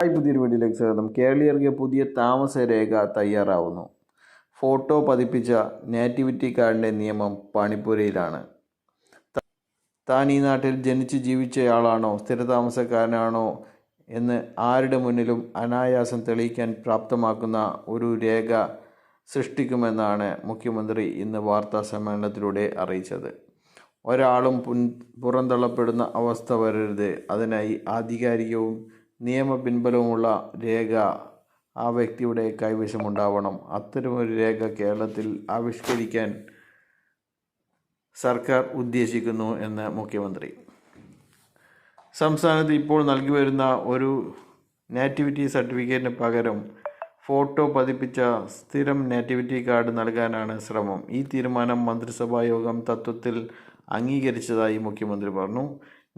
പുതിയൊരു വീഡിയോയിലേക്ക് സ്വാഗതം. കേരളീയർക്ക് പുതിയ താമസ രേഖ തയ്യാറാവുന്നു. ഫോട്ടോ പതിപ്പിച്ച നേറ്റിവിറ്റി കാർഡിൻ്റെ നിയമം പണിപ്പുരയിലാണ്. താൻ ഈ നാട്ടിൽ ജനിച്ച് ജീവിച്ചയാളാണോ സ്ഥിരതാമസക്കാരനാണോ എന്ന് ആരുടെ മുന്നിലും അനായാസം തെളിയിക്കാൻ പ്രാപ്തമാക്കുന്ന ഒരു രേഖ സൃഷ്ടിക്കുമെന്നാണ് മുഖ്യമന്ത്രി ഇന്ന് വാർത്താ സമ്മേളനത്തിലൂടെ അറിയിച്ചത്. ഒരാളും പുറന്തള്ളപ്പെടുന്ന അവസ്ഥ വരരുത്. അതിനായി ആധികാരികവും നിയമപിൻബലമുള്ള രേഖ ആ വ്യക്തിയുടെ കൈവശമുണ്ടാവണം. അത്തരമൊരു രേഖ കേരളത്തിൽ ആവിഷ്കരിക്കാൻ സർക്കാർ ഉദ്ദേശിക്കുന്നു എന്ന് മുഖ്യമന്ത്രി. സംസ്ഥാനത്ത് ഇപ്പോൾ നൽകി വരുന്ന ഒരു നേറ്റിവിറ്റി സർട്ടിഫിക്കറ്റിന് പകരം ഫോട്ടോ പതിപ്പിച്ച സ്ഥിരം നേറ്റിവിറ്റി കാർഡ് നൽകാനാണ് ശ്രമം. ഈ തീരുമാനം മന്ത്രിസഭാ യോഗം തത്വത്തിൽ അംഗീകരിച്ചതായി മുഖ്യമന്ത്രി പറഞ്ഞു.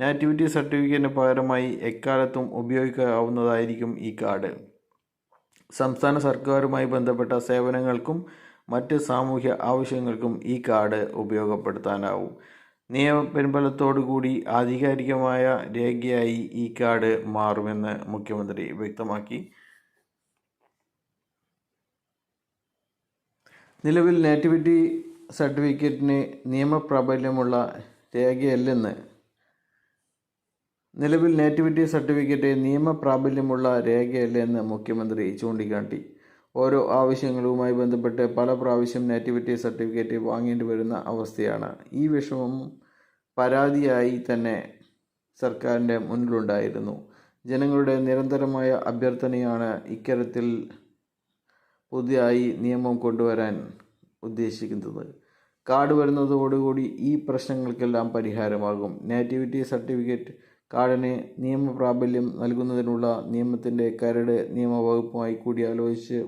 നേറ്റിവിറ്റി സർട്ടിഫിക്കറ്റിന് പകരമായി എക്കാലത്തും ഉപയോഗിക്കാവുന്നതായിരിക്കും ഈ കാർഡ്. സംസ്ഥാന സർക്കാരുമായി ബന്ധപ്പെട്ട സേവനങ്ങൾക്കും മറ്റ് സാമൂഹ്യ ആവശ്യങ്ങൾക്കും ഈ കാർഡ് ഉപയോഗപ്പെടുത്താനാവും. നിയമപിൻബലത്തോടുകൂടി ആധികാരികമായ രേഖയായി ഈ കാർഡ് മാറുമെന്ന് മുഖ്യമന്ത്രി വ്യക്തമാക്കി. നിലവിൽ നേറ്റിവിറ്റി സർട്ടിഫിക്കറ്റിന് നിയമപ്രാബല്യമുള്ള രേഖയല്ലെന്ന് മുഖ്യമന്ത്രി ചൂണ്ടിക്കാട്ടി. ഓരോ ആവശ്യങ്ങളുമായി ബന്ധപ്പെട്ട് പല പ്രാവശ്യം നേറ്റിവിറ്റി സർട്ടിഫിക്കറ്റ് വാങ്ങേണ്ടി വരുന്ന അവസ്ഥയാണ്. ഈ വിഷമം പരാതിയായി തന്നെ സർക്കാരിൻ്റെ മുന്നിലുണ്ടായിരുന്നു. ജനങ്ങളുടെ നിരന്തരമായ അഭ്യർത്ഥനയാണ് ഇക്കാര്യത്തിൽ പുതിയതായി നിയമം കൊണ്ടുവരാൻ ഉദ്ദേശിക്കുന്നത്. കാർഡ് വരുന്നതോടുകൂടി ഈ പ്രശ്നങ്ങൾക്കെല്ലാം പരിഹാരമാകും. നേറ്റിവിറ്റി സർട്ടിഫിക്കറ്റ് കാർഡിന് നിയമപ്രാബല്യം നൽകുന്നതിനുള്ള നിയമത്തിൻ്റെ കരട് നിയമവകുപ്പുമായി കൂടിയാലോചിച്ച്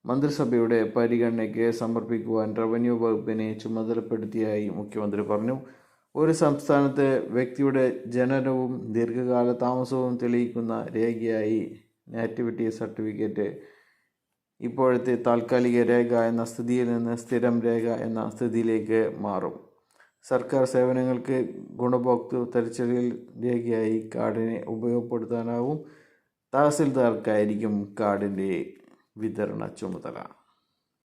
മന്ത്രിസഭയുടെ പരിഗണനയ്ക്ക് സമർപ്പിക്കുവാൻ റവന്യൂ വകുപ്പിനെ ചുമതലപ്പെടുത്തിയതായി മുഖ്യമന്ത്രി പറഞ്ഞു. ഒരു സംസ്ഥാനത്ത് വ്യക്തിയുടെ ജനനവും ദീർഘകാല താമസവും തെളിയിക്കുന്ന രേഖയായി നേറ്റിവിറ്റി സർട്ടിഫിക്കറ്റ് ഇപ്പോഴത്തെ താൽക്കാലിക രേഖ എന്ന സ്ഥിതിയിൽ നിന്ന് സ്ഥിരം രേഖ എന്ന സ്ഥിതിയിലേക്ക് മാറും. സർക്കാർ സേവനങ്ങൾക്ക് ഗുണഭോക്തൃ തിരിച്ചറിയൽ രേഖയായി കാർഡിനെ ഉപയോഗപ്പെടുത്താനാവും. തഹസിൽദാർക്കായിരിക്കും കാർഡിൻ്റെ വിതരണ ചുമതല.